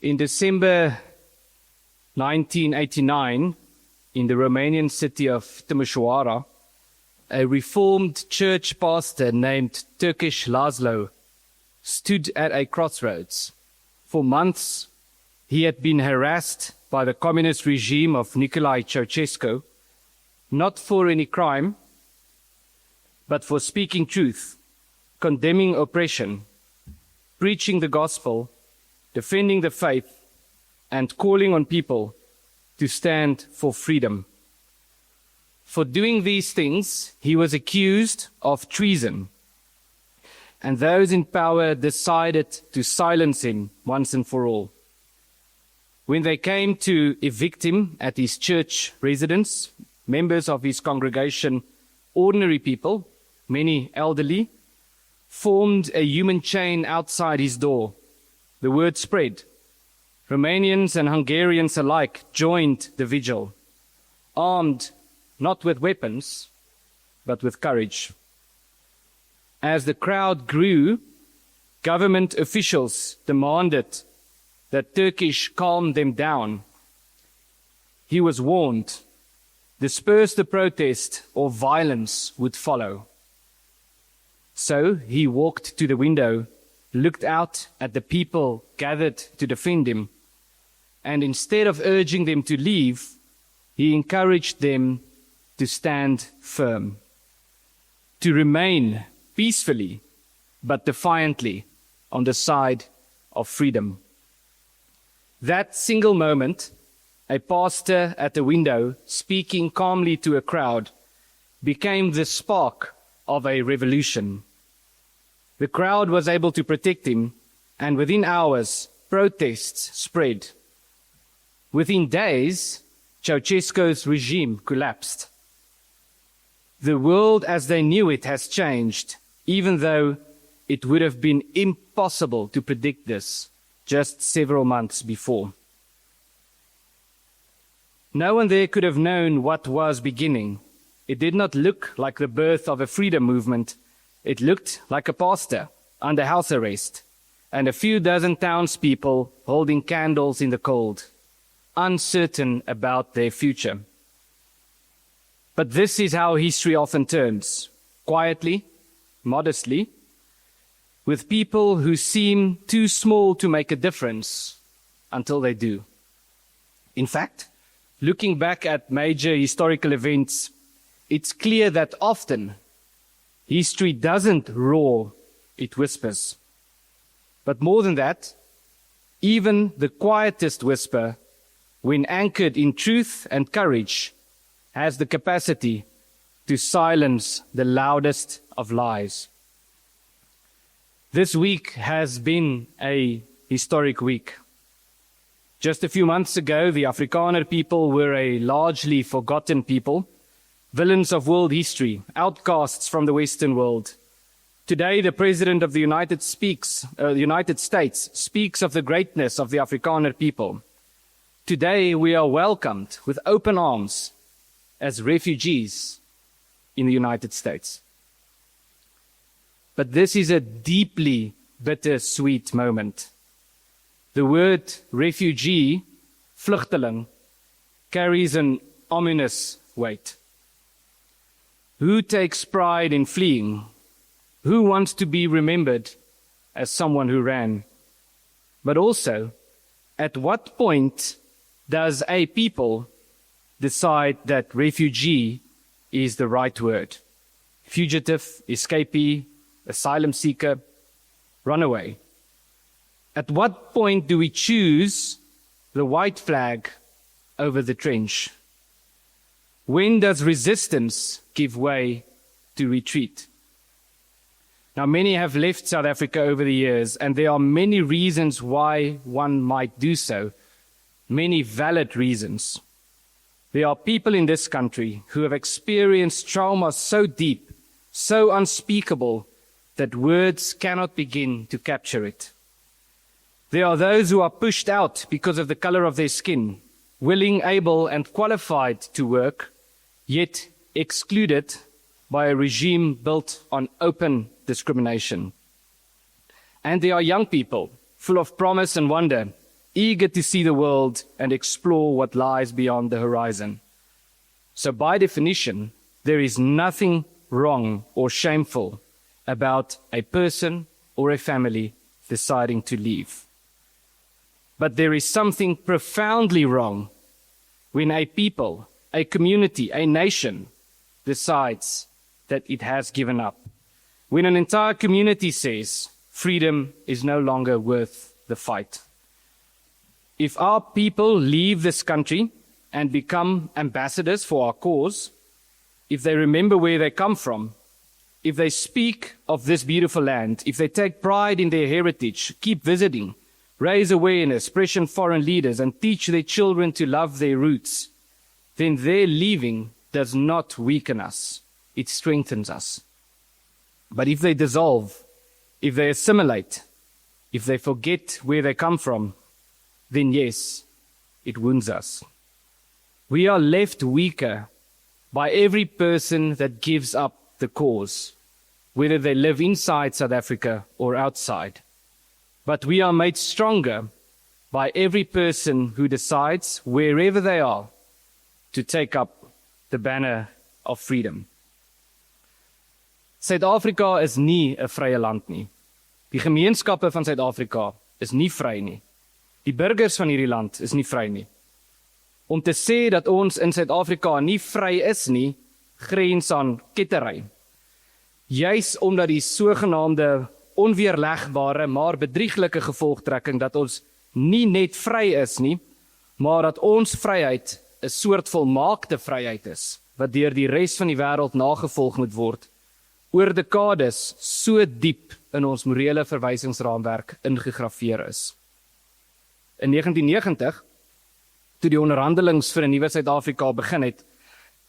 In December 1989, in the Romanian city of Timișoara, a reformed church pastor named Turkish Laszlo stood at a crossroads. For months, he had been harassed by the communist regime of Nicolae Ceausescu, not for any crime, but for speaking truth, condemning oppression, preaching the gospel, defending the faith, and calling on people to stand for freedom. For doing these things, he was accused of treason, and those in power decided to silence him once and for all. When they came to evict him at his church residence, members of his congregation, ordinary people, many elderly, formed a human chain outside his door. The word spread. Romanians and Hungarians alike joined the vigil, armed not with weapons, but with courage. As the crowd grew, government officials demanded that Turkish calm them down. He was warned, disperse the protest or violence would follow. So he walked to the window, looked out at the people gathered to defend him, and instead of urging them to leave, he encouraged them to stand firm, to remain peacefully but defiantly on the side of freedom. That single moment, a pastor at the window speaking calmly to a crowd, became the spark of a revolution. The crowd was able to protect him, and within hours, protests spread. Within days, Ceausescu's regime collapsed. The world as they knew it has changed, even though it would have been impossible to predict this just several months before. No one there could have known what was beginning. It did not look like the birth of a freedom movement. It looked like a pastor under house arrest and a few dozen townspeople holding candles in the cold, uncertain about their future. But this is how history often turns, quietly, modestly, with people who seem too small to make a difference until they do. In fact, looking back at major historical events, it's clear that often history doesn't roar, it whispers. But more than that, even the quietest whisper, when anchored in truth and courage, has the capacity to silence the loudest of lies. This week has been a historic week. Just a few months ago, the Afrikaner people were a largely forgotten people, villains of world history, outcasts from the Western world. Today, the President of the United States speaks of the greatness of the Afrikaner people. Today, we are welcomed with open arms as refugees in the United States. But this is a deeply bittersweet moment. The word refugee, vluchteling, carries an ominous weight. Who takes pride in fleeing? Who wants to be remembered as someone who ran? But also, at what point does a people decide that refugee is the right word? Fugitive, escapee, asylum seeker, runaway. At what point do we choose the white flag over the trench? When does resistance give way to retreat? Now, many have left South Africa over the years, and there are many reasons why one might do so, many valid reasons. There are people in this country who have experienced trauma so deep, so unspeakable, that words cannot begin to capture it. There are those who are pushed out because of the color of their skin, willing, able, and qualified to work, yet excluded by a regime built on open discrimination. And there are young people, full of promise and wonder, eager to see the world and explore what lies beyond the horizon. So by definition, there is nothing wrong or shameful about a person or a family deciding to leave. But there is something profoundly wrong when a people, a community, a nation decides that it has given up. When an entire community says freedom is no longer worth the fight. If our people leave this country and become ambassadors for our cause, if they remember where they come from, if they speak of this beautiful land, if they take pride in their heritage, keep visiting, raise awareness, pressure foreign leaders, and teach their children to love their roots, then their leaving does not weaken us, it strengthens us. But if they dissolve, if they assimilate, if they forget where they come from, then yes, it wounds us. We are left weaker by every person that gives up the cause, whether they live inside South Africa or outside. But we are made stronger by every person who decides, wherever they are, to take up the banner of freedom. Suid-Afrika is nie 'n vrye land nie. Die gemeenskappe van Suid-Afrika is nie vry nie. Die burgers van hierdie land is nie vry nie. Om te sê dat ons in Suid-Afrika nie vry is nie, grens aan kettery. Juis omdat die sogenaamde onweerlegbare maar bedrieglike gevolgtrekking dat ons nie net vry is nie, maar dat ons vryheid 'n soort volmaakte vryheid is, wat deur die res van die wêreld nagevolg moet word, oor dekades so diep in ons morele verwysingsraamwerk ingegraveer is. In 1990, toe die onderhandelings vir 'n nuwe Suid-Afrika begin het,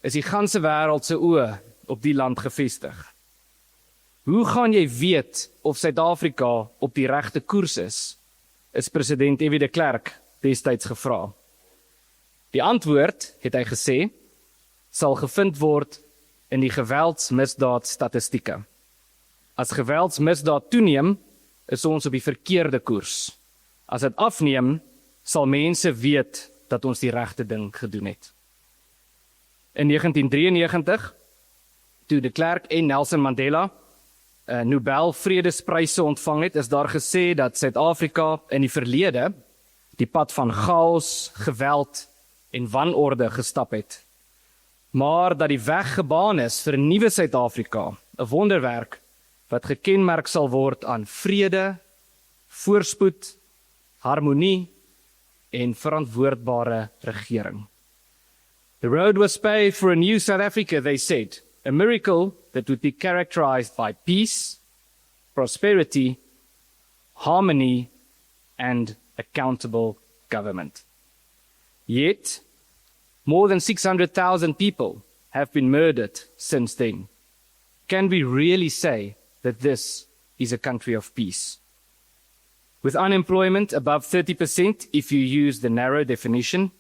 is die ganse wêreld se oë op die land gefestig. Hoe gaan jy weet of Suid-Afrika op die regte koers is president F.W. de Klerk destyds gevra. Die antwoord, het hy gesê, sal gevind word in die geweldsmisdaadstatistieke. As geweldsmisdaad toeneem, is ons op die verkeerde koers. As dit afneem, sal mense weet dat ons die regte ding gedoen het. In 1993, toe de Klerk en Nelson Mandela Nobel Vredespryse ontvang het, is daar gesê dat Suid-Afrika in die verlede die pad van chaos, geweld en wanorde gestap het. Maar dat die weg gebaan is vir 'n nuwe Suid-Afrika, 'n wonderwerk wat gekenmerk sal word aan vrede, voorspoed, harmonie en verantwoordbare regering. The road was paved for a new South Africa, they said, a miracle that would be characterized by peace, prosperity, harmony, and accountable government. Yet, more than 600,000 people have been murdered since then. Can we really say that this is a country of peace? With unemployment above 30% if you use the narrow definition,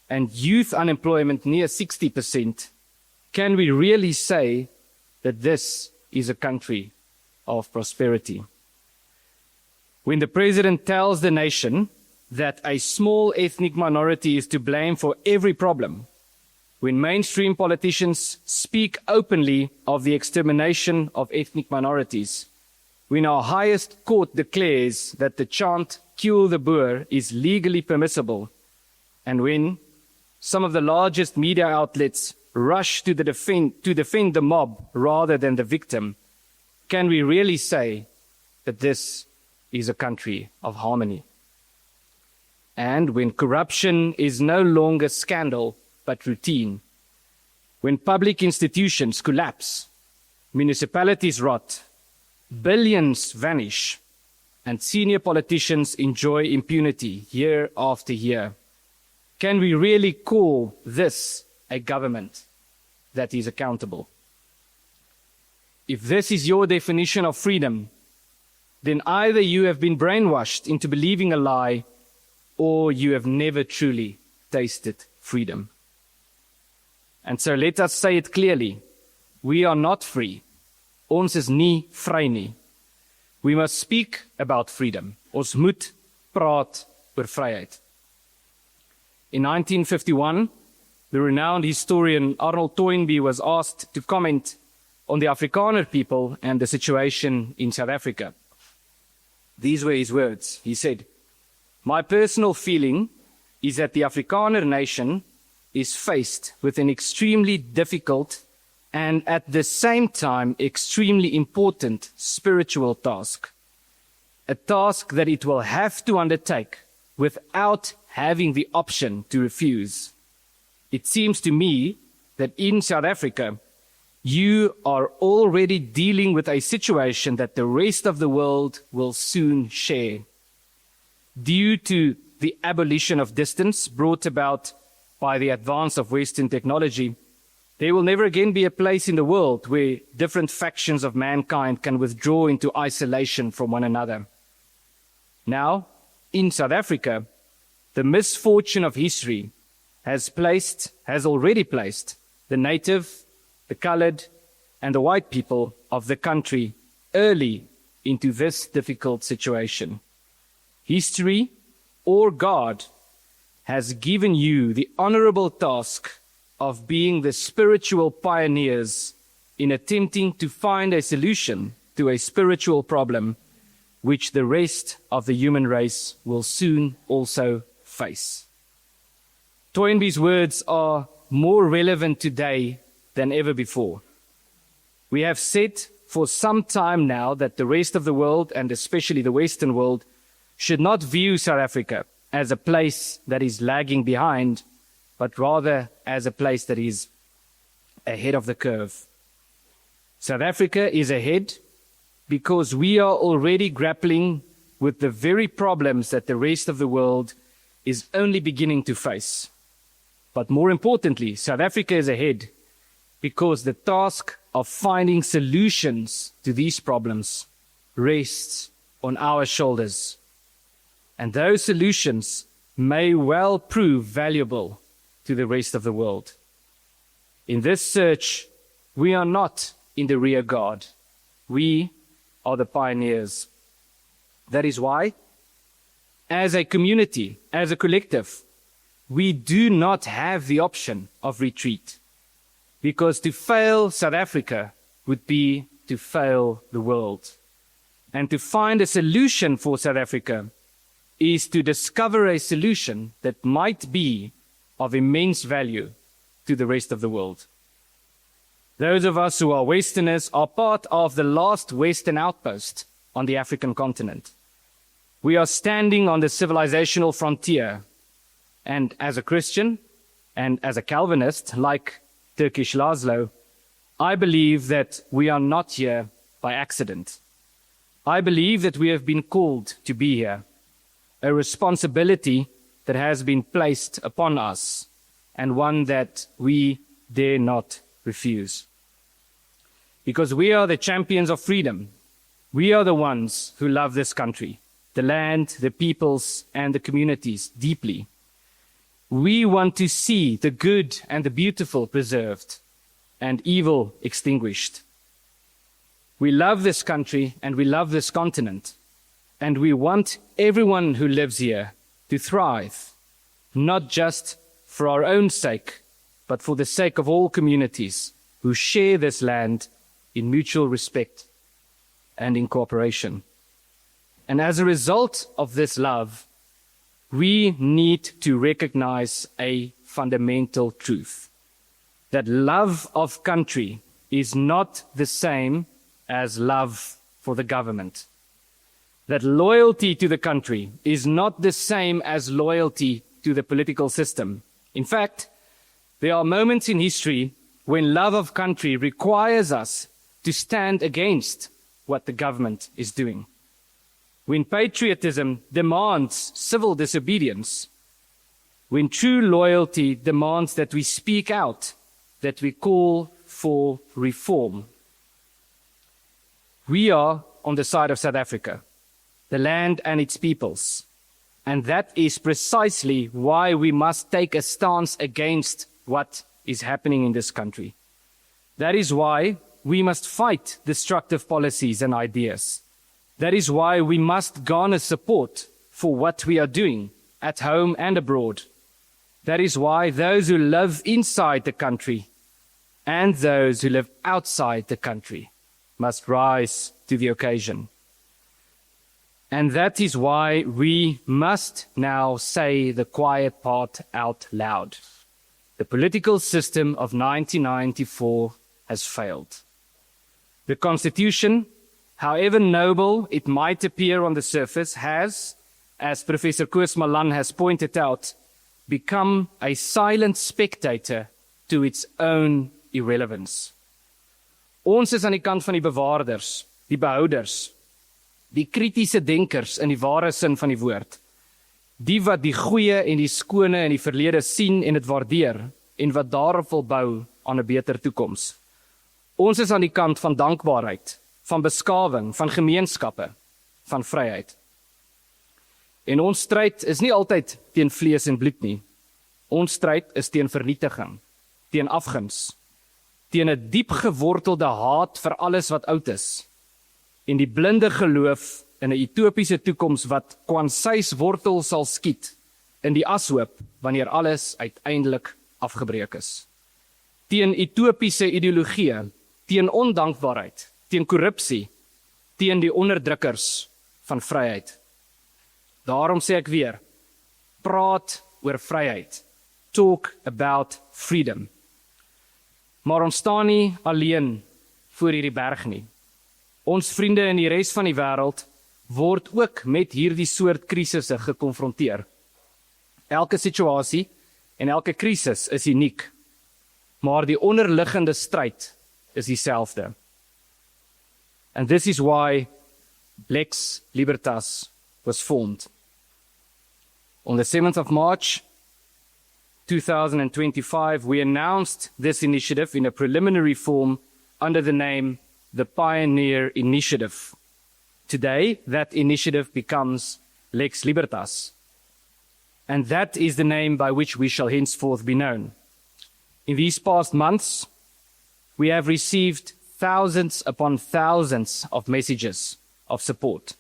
and youth unemployment near 60%, can we really say that this is a country of prosperity? When the president tells the nation that a small ethnic minority is to blame for every problem, when mainstream politicians speak openly of the extermination of ethnic minorities, when our highest court declares that the chant "Kill the Boer" is legally permissible, and when some of the largest media outlets rush to defend the mob rather than the victim, can we really say that this is a country of harmony? And when corruption is no longer scandal but routine, when public institutions collapse, municipalities rot, billions vanish, and senior politicians enjoy impunity year after year, can we really call this a government that is accountable? If this is your definition of freedom, then either you have been brainwashed into believing a lie, or you have never truly tasted freedom. And so let us say it clearly. We are not free. Ons is nie vry nie. We must speak about freedom. Ons moet praat oor vryheid. In 1951, the renowned historian Arnold Toynbee was asked to comment on the Afrikaner people and the situation in South Africa. These were his words. He said, "My personal feeling is that the Afrikaner nation is faced with an extremely difficult and at the same time extremely important spiritual task. A task that it will have to undertake without having the option to refuse. It seems to me that in South Africa, you are already dealing with a situation that the rest of the world will soon share. Due to the abolition of distance brought about by the advance of Western technology, there will never again be a place in the world where different factions of mankind can withdraw into isolation from one another. Now, in South Africa, the misfortune of history has already placed the native, the colored, and the white people of the country early into this difficult situation. History, or God, has given you the honorable task of being the spiritual pioneers in attempting to find a solution to a spiritual problem which the rest of the human race will soon also face." Toynbee's words are more relevant today than ever before. We have said for some time now that the rest of the world, and especially the Western world, should not view South Africa as a place that is lagging behind, but rather as a place that is ahead of the curve. South Africa is ahead because we are already grappling with the very problems that the rest of the world is only beginning to face. But more importantly, South Africa is ahead because the task of finding solutions to these problems rests on our shoulders. And those solutions may well prove valuable to the rest of the world. In this search, we are not in the rear guard. We are the pioneers. That is why, as a community, as a collective, we do not have the option of retreat. Because to fail South Africa would be to fail the world. And to find a solution for South Africa is to discover a solution that might be of immense value to the rest of the world. Those of us who are Westerners are part of the last Western outpost on the African continent. We are standing on the civilizational frontier, and as a Christian and as a Calvinist, like Turkish Laszlo, I believe that we are not here by accident. I believe that we have been called to be here, a responsibility that has been placed upon us, and one that we dare not refuse. Because we are the champions of freedom. We are the ones who love this country, the land, the peoples, and the communities deeply. We want to see the good and the beautiful preserved and evil extinguished. We love this country and we love this continent, and we want everyone who lives here to thrive, not just for our own sake, but for the sake of all communities who share this land in mutual respect and in cooperation. And as a result of this love, we need to recognize a fundamental truth, that love of country is not the same as love for the government. That loyalty to the country is not the same as loyalty to the political system. In fact, there are moments in history when love of country requires us to stand against what the government is doing. When patriotism demands civil disobedience, when true loyalty demands that we speak out, that we call for reform. We are on the side of South Africa, the land and its peoples, and that is precisely why we must take a stance against what is happening in this country. That is why we must fight destructive policies and ideas. That is why we must garner support for what we are doing at home and abroad. That is why those who live inside the country and those who live outside the country must rise to the occasion. And that is why we must now say the quiet part out loud. The political system of 1994 has failed. The Constitution, however noble it might appear on the surface, has, as Professor Koos Malan has pointed out, become a silent spectator to its own irrelevance. Ons is aan die kant van die bewaarders, die behouders, die kritiese denkers in die ware sin van die woord, die wat die goeie en die skone in die verlede sien en dit waardeer, en wat daarop wil bou aan 'n beter toekoms. Ons is aan die kant van dankbaarheid, van beskawing, van gemeenskappe, van vryheid. En ons stryd is nie altyd teen vlees en bloed nie. Ons stryd is teen vernietiging, teen afguns, teen 'n diep gewortelde haat vir alles wat oud is, en die blinde geloof in 'n utopiese toekoms wat kwansy's wortel sal skiet in die ashoop wanneer alles uiteindelik afgebreek is. Teen utopiese ideologieë, teen ondankbaarheid, teen korrupsie, teen die onderdrukkers van vryheid. Daarom sê ek weer, praat oor vryheid. Talk about freedom. Maar ons staan nie alleen voor hierdie berg nie. Ons vriende in die res van die wêreld word ook met hierdie soort krisisse gekonfronteer. Elke situasie en elke krisis is uniek, maar die onderliggende stryd is dieselfde. And this is why Lex Libertas was formed. On the 7th of March, 2025, we announced this initiative in a preliminary form under the name the Pioneer Initiative. Today, that initiative becomes Lex Libertas, and that is the name by which we shall henceforth be known. In these past months, we have received thousands upon thousands of messages of support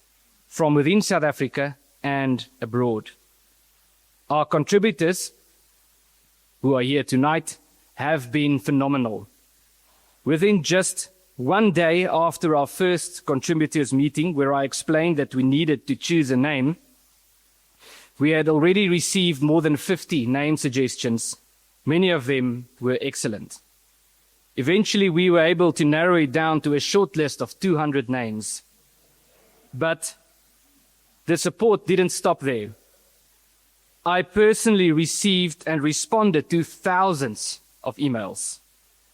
from within South Africa and abroad. Our contributors, who are here tonight, have been phenomenal. Within just one day after our first contributors meeting, where I explained that we needed to choose a name, we had already received more than 50 name suggestions. Many of them were excellent. Eventually, we were able to narrow it down to a short list of 200 names. But the support didn't stop there. I personally received and responded to thousands of emails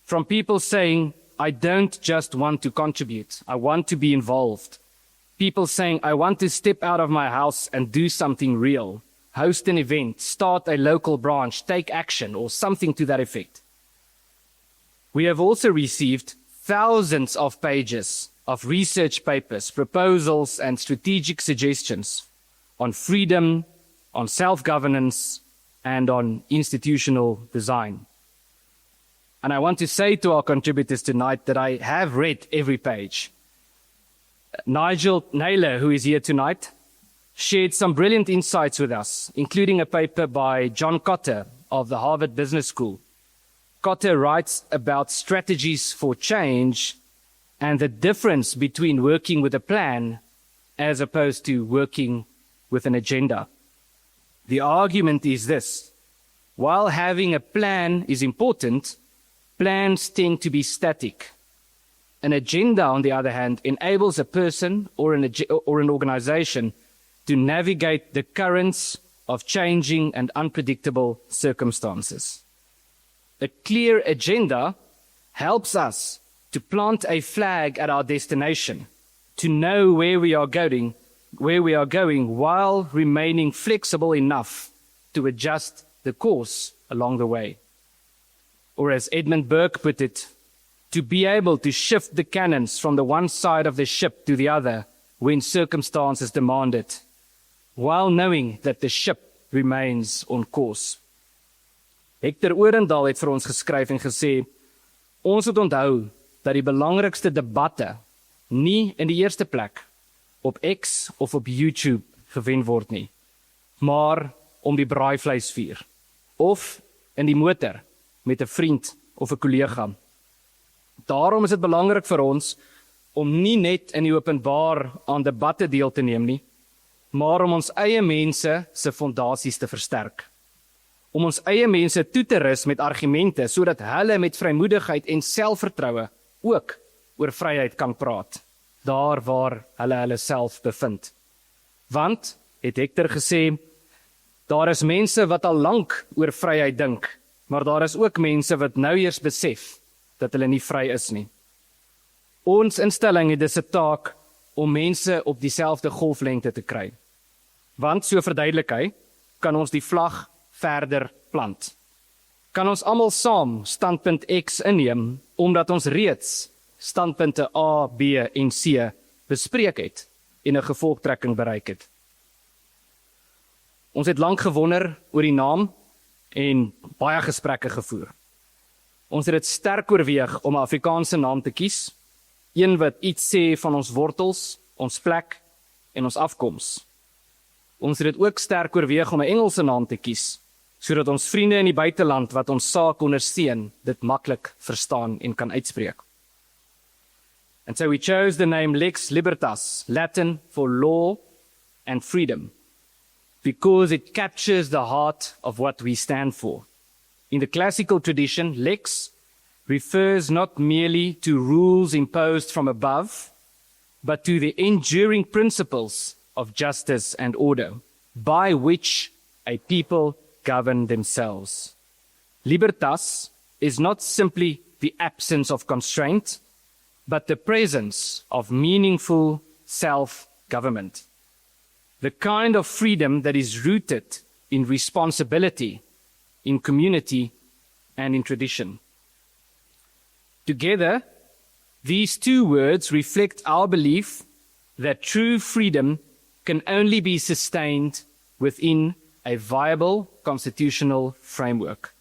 from people saying, I don't just want to contribute, I want to be involved. People saying, I want to step out of my house and do something real, host an event, start a local branch, take action, or something to that effect. We have also received thousands of pages of research papers, proposals, and strategic suggestions on freedom, on self-governance, and on institutional design. And I want to say to our contributors tonight that I have read every page. Nigel Naylor, who is here tonight, shared some brilliant insights with us, including a paper by John Cotter of the Harvard Business School. Cotter writes about strategies for change and the difference between working with a plan as opposed to working with an agenda. The argument is this: while having a plan is important, plans tend to be static. An agenda, on the other hand, enables a person or an organization to navigate the currents of changing and unpredictable circumstances. A clear agenda helps us to plant a flag at our destination, to know where we are going while remaining flexible enough to adjust the course along the way. Or as Edmund Burke put it, to be able to shift the cannons from the one side of the ship to the other when circumstances demand it, while knowing that the ship remains on course. Hector Orendaal het vir ons geskryf en gesê, ons moet onthou dat die belangrikste debatte nie in die eerste plek op X of op YouTube gewen word nie, maar om die braaivleisvuur, of in die motor met 'n vriend of 'n kollega. Daarom is dit belangrik vir ons om nie net in die openbaar aan debatte deel te neem nie, maar om ons eie mense se fondasies te versterk. Om ons eie mense toe te rus met argumente, sodat hulle met vrymoedigheid en selfvertroue ook oor vryheid kan praat, daar waar hulle self bevind. Want, het Hector gesê, daar is mense wat al lank oor vryheid dink, maar daar is ook mense wat nou eers besef dat hulle nie vry is nie. Ons instelling het dus 'n taak om mense op dieselfde golflengte te kry. Want, so verduidelik hy, kan ons die vlag verder plant. Kan ons almal saam standpunt X inneem, omdat ons reeds standpunte A, B en C bespreek het en 'n gevolgtrekking bereik het. Ons het lank gewonder oor die naam en baie gesprekke gevoer. Ons het dit sterk oorweeg om 'n Afrikaanse naam te kies, een wat iets sê van ons wortels, ons plek en ons afkoms. Ons het dit ook sterk oorweeg om 'n Engelse naam te kies, sodat ons vriende in die buiteland wat ons saak ondersteun, dit maklik verstaan en kan uitspreek. And so we chose the name Lex Libertas, Latin for law and freedom, because it captures the heart of what we stand for. In the classical tradition, lex refers not merely to rules imposed from above, but to the enduring principles of justice and order, by which a people govern themselves. Libertas is not simply the absence of constraint, but the presence of meaningful self-government. The kind of freedom that is rooted in responsibility, in community, and in tradition. Together, these two words reflect our belief that true freedom can only be sustained within a viable constitutional framework,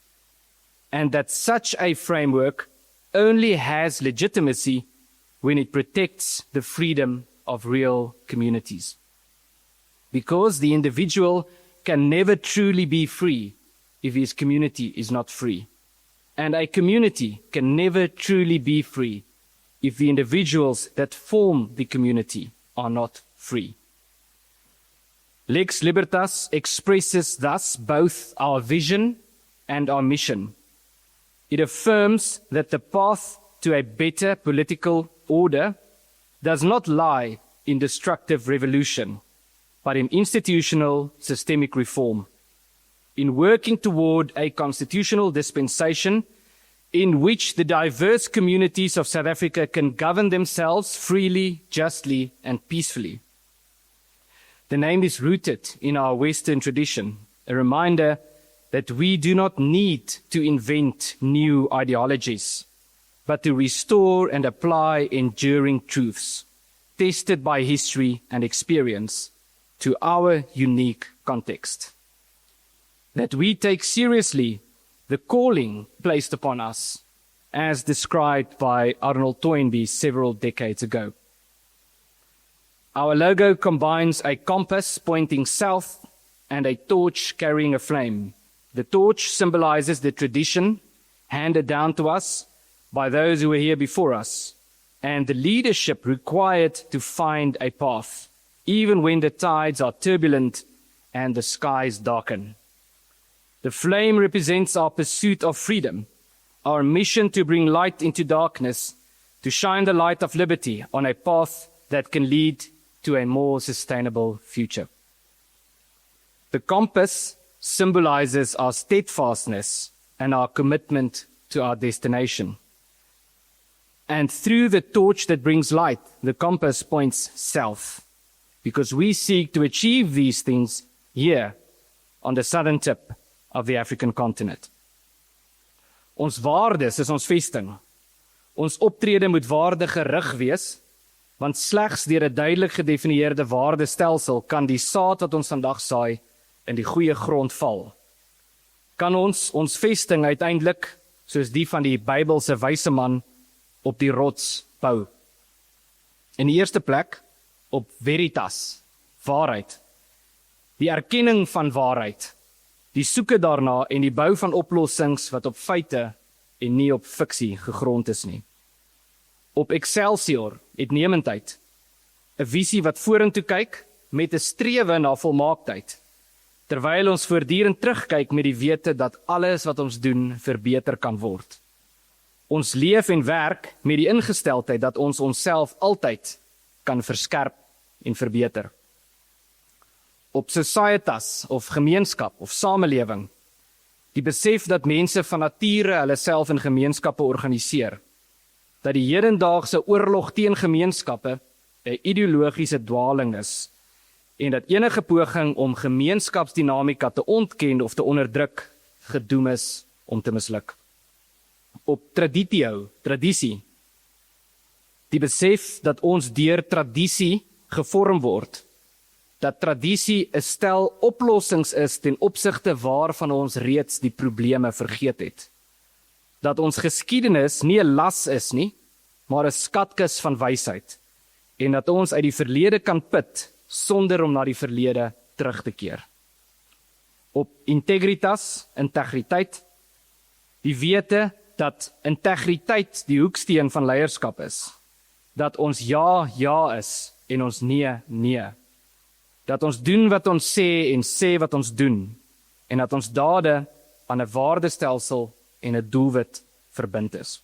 and that such a framework only has legitimacy when it protects the freedom of real communities. Because the individual can never truly be free if his community is not free. And a community can never truly be free if the individuals that form the community are not free. Lex Libertas expresses thus both our vision and our mission. It affirms that the path to a better political order does not lie in destructive revolution, but in institutional systemic reform, in working toward a constitutional dispensation in which the diverse communities of South Africa can govern themselves freely, justly, and peacefully. The name is rooted in our Western tradition, a reminder that we do not need to invent new ideologies, but to restore and apply enduring truths, tested by history and experience, to our unique context. That we take seriously the calling placed upon us, as described by Arnold Toynbee several decades ago. Our logo combines a compass pointing south and a torch carrying a flame. The torch symbolizes the tradition handed down to us by those who were here before us, and the leadership required to find a path, even when the tides are turbulent and the skies darken. The flame represents our pursuit of freedom, our mission to bring light into darkness, to shine the light of liberty on a path that can lead to a more sustainable future. The compass symbolizes our steadfastness and our commitment to our destination. And through the torch that brings light, the compass points south, because we seek to achieve these things here on the southern tip of the African continent. Ons waardes is ons vesting. Ons optrede moet waarde gerig wees, want slegs deur 'n duidelik gedefinieerde waardestelsel kan die saad wat ons vandag saai in die goeie grond val. Kan ons vesting uiteindelik, soos die van die Bybelse wyse man, op die rots bou. In die eerste plek op veritas, waarheid. Die erkenning van waarheid die soeke daarna en die bou van oplossings wat op feite en nie op fiksie gegrond is nie. Op Excelsior, uitnemendheid, 'n visie wat vorentoe kyk met 'n strewe na volmaaktheid, terwyl ons voortdurend terugkyk met die wete dat alles wat ons doen verbeter kan word. Ons leef en werk met die ingesteldheid dat ons onsself altyd kan verskerp en verbeter. Op societas of gemeenskap of samelewing, die besef dat mense van nature hulle self in gemeenskappe organiseer, dat die hedendaagse oorlog teen gemeenskappe 'n ideologiese dwaling is, en dat enige poging om gemeenskapsdinamika te ontken of te onderdruk gedoem is om te misluk. Op traditio, tradisie, die besef dat ons deur tradisie gevorm word, dat tradisie 'n stel oplossings is ten opsigte waarvan ons reeds die probleme vergeet het. Dat ons geskiedenis nie 'n las is nie, maar 'n skatkis van wysheid, en dat ons uit die verlede kan put sonder om na die verlede terug te keer. Op integriteit, die wete dat integriteit die hoeksteen van leierskap is, dat ons ja is en ons nee, dat ons doen wat ons sê en sê wat ons doen, en dat ons dade aan 'n waardestelsel en 'n doelwit verbind is.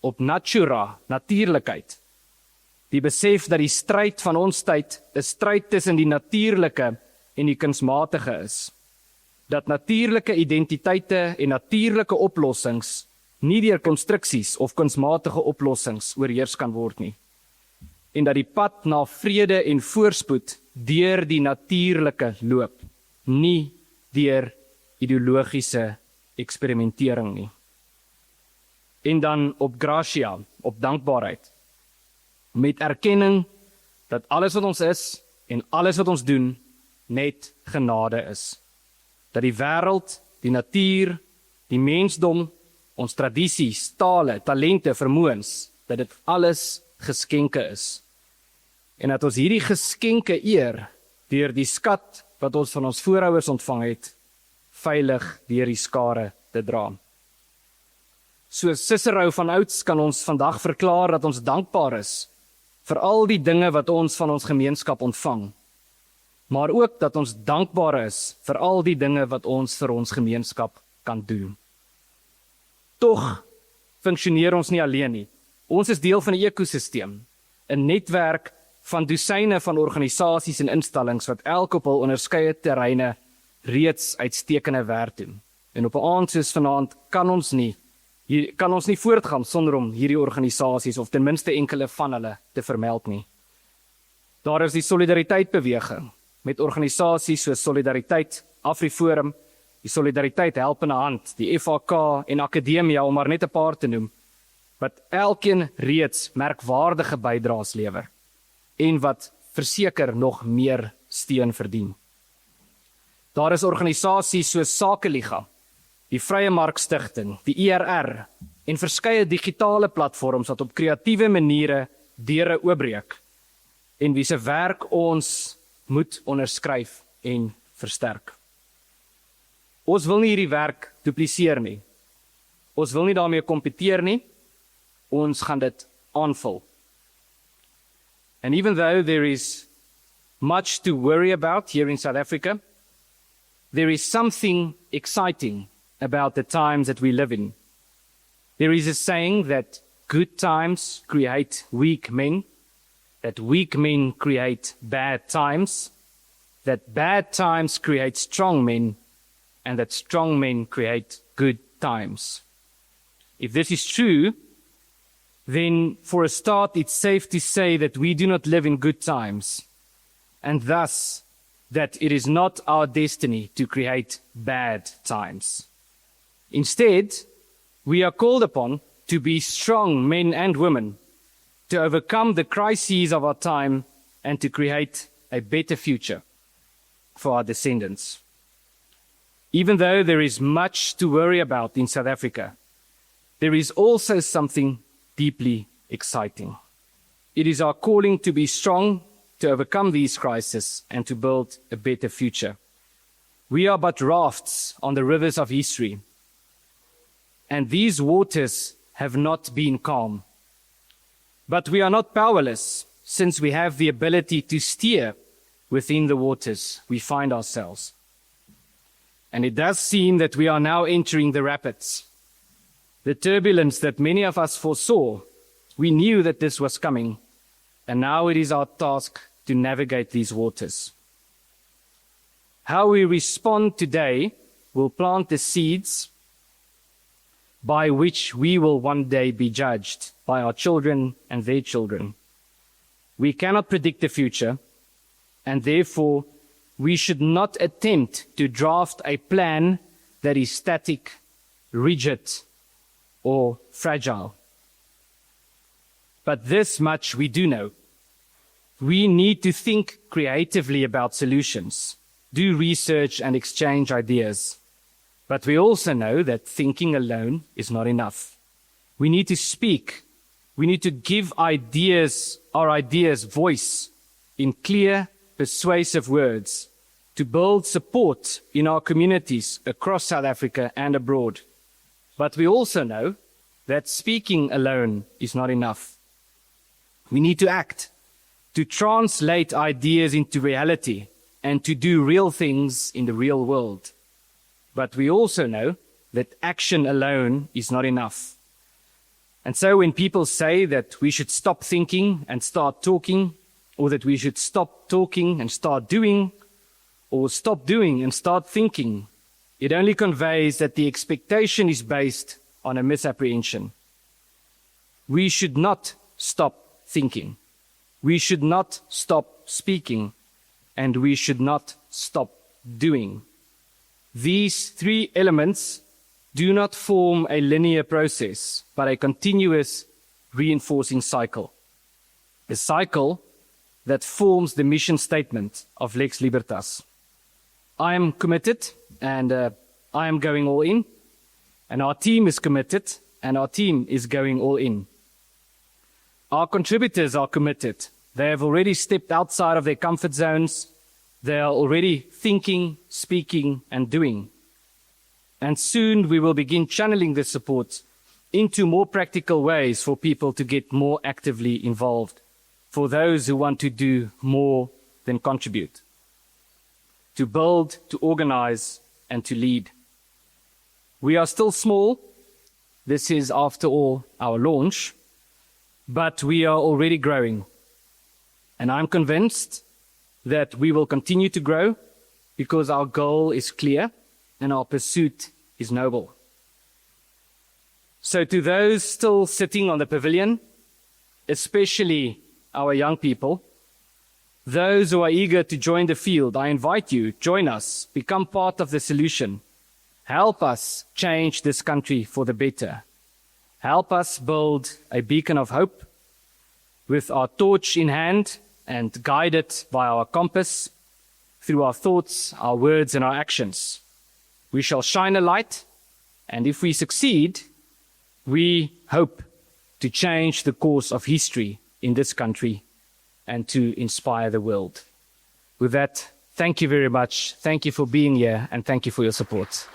Op natura, natuurlikheid, die besef dat die stryd van ons tyd 'n stryd tussen die natuurlike en die kunsmatige is, dat natuurlike identiteite en natuurlike oplossings nie deur konstruksies of kunsmatige oplossings oorheers kan word nie, en dat die pad na vrede en voorspoed deur die natuurlike loop, nie deur ideologiese eksperimentering nie. En dan op gratia, op dankbaarheid, met erkenning dat alles wat ons is en alles wat ons doen net genade is. Dat die wêreld, die natuur, die mensdom, ons tradisies, tale, talente, vermoëns, dat dit alles geskenke is. En dat ons hierdie geskenke eer deur die skat wat ons van ons voorouers ontvang het, veilig deur die skare te dra. So Cicero van ouds kan ons vandag verklaar dat ons dankbaar is vir al die dinge wat ons van ons gemeenskap ontvang, maar ook dat ons dankbaar is vir al die dinge wat ons vir ons gemeenskap kan doen. Tog funksioneer ons nie alleen nie. Ons is deel van 'n ekosisteem, 'n netwerk van dosyne van organisasies en instellings wat elk op hul onderskeie terreine reeds uitstekende werk doen. En op 'n aand soos vanaand kan ons nie voortgaan sonder om hierdie organisasies of ten minste enkele van hulle te vermeld nie. Daar is die solidariteitbeweging met organisasies soos Solidariteit, AfriForum, die Solidariteit Helpende Hand, die FHK en Akademia, om maar net 'n paar te noem, wat elkeen reeds merkwaardige bydraes lewer en wat verseker nog meer steun verdien. Daar is organisasies soos Sakeliga, die Vrye Mark Stichting, die IRR en verskeie digitale platforms wat op kreatiewe maniere deure oopbreek en wie se werk ons moet onderskryf en versterk. Ons wil nie hierdie werk dupliseer nie. Ons wil nie daarmee kompeteer nie. Ons gaan dit aanvul. And even though there is much to worry about here in South Africa, there is something exciting about the times that we live in. There is a saying that good times create weak men, that weak men create bad times, that bad times create strong men, and that strong men create good times. If this is true, then for a start it's safe to say that we do not live in good times, and thus that it is not our destiny to create bad times. Instead, we are called upon to be strong men and women, to overcome the crises of our time and to create a better future for our descendants. Even though there is much to worry about in South Africa, there is also something deeply exciting. It is our calling to be strong, to overcome these crises and to build a better future. We are but rafts on the rivers of history, and these waters have not been calm. But we are not powerless, since we have the ability to steer within the waters we find ourselves. And it does seem that we are now entering the rapids. The turbulence that many of us foresaw, we knew that this was coming, and now it is our task to navigate these waters. How we respond today will plant the seeds by which we will one day be judged by our children and their children. We cannot predict the future, and therefore we should not attempt to draft a plan that is static, rigid, or fragile. But this much we do know. We need to think creatively about solutions, do research and exchange ideas. But we also know that thinking alone is not enough. We need to speak. We need to give our ideas voice in clear, persuasive words to build support in our communities across South Africa and abroad. But we also know that speaking alone is not enough. We need to act, to translate ideas into reality, and to do real things in the real world. But we also know that action alone is not enough. And so when people say that we should stop thinking and start talking, or that we should stop talking and start doing, or stop doing and start thinking, it only conveys that the expectation is based on a misapprehension. We should not stop thinking. We should not stop speaking. And we should not stop doing. These three elements do not form a linear process, but a continuous reinforcing cycle. A cycle that forms the mission statement of Lex Libertas. I am committed, and I am going all in. And our team is committed, and our team is going all in. Our contributors are committed. They have already stepped outside of their comfort zones. They are already thinking, speaking, and doing. And soon we will begin channeling this support into more practical ways for people to get more actively involved, for those who want to do more than contribute, to build, to organize, and to lead. We are still small. This is, after all, our launch, but we are already growing. And I'm convinced that we will continue to grow because our goal is clear and our pursuit is noble. So to those still sitting on the pavilion, especially our young people, those who are eager to join the field, I invite you, join us, become part of the solution. Help us change this country for the better. Help us build a beacon of hope with our torch in hand and guided by our compass through our thoughts, our words, and our actions. We shall shine a light, and if we succeed, we hope to change the course of history in this country and to inspire the world. With that, thank you very much. Thank you for being here, and thank you for your support.